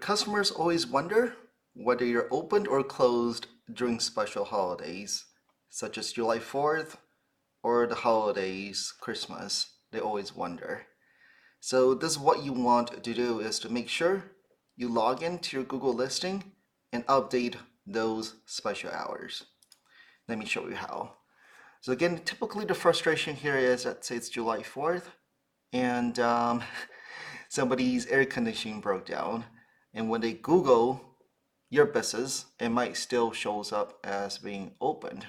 customers always wonder whether you're open or closed during special holidays, such as July 4th or the holidays, Christmas. They always wonder. So this is what you want to do is to make sure you log into your Google listing and update those special hours. Let me show you how. So again, typically the frustration here is, let's say it's July 4th and somebody's air conditioning broke down. And when they Google your business, it might still shows up as being opened.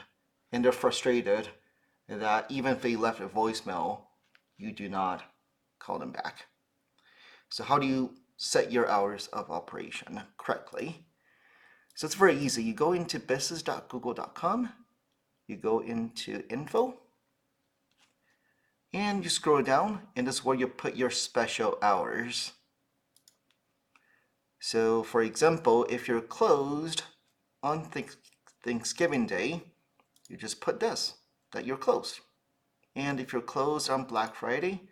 And they're frustrated that even if they left a voicemail, you do not call them back. So how do you set your hours of operation correctly? So it's very easy. You go into business.google.com, you go into info, and you scroll down, and this is where you put your special hours. So for example, if you're closed on Thanksgiving Day, you just put this, that you're closed. And if you're closed on Black Friday,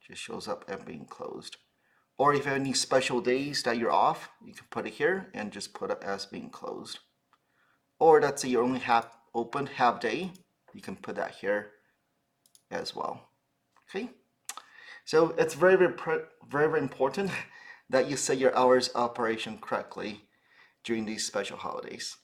it just shows up as being closed. Or if you have any special days that you're off, you can put it here and just put it as being closed. Or let's say you only have open half day, you can put that here as well. Okay, so it's very important that you set your hours of operation correctly during these special holidays.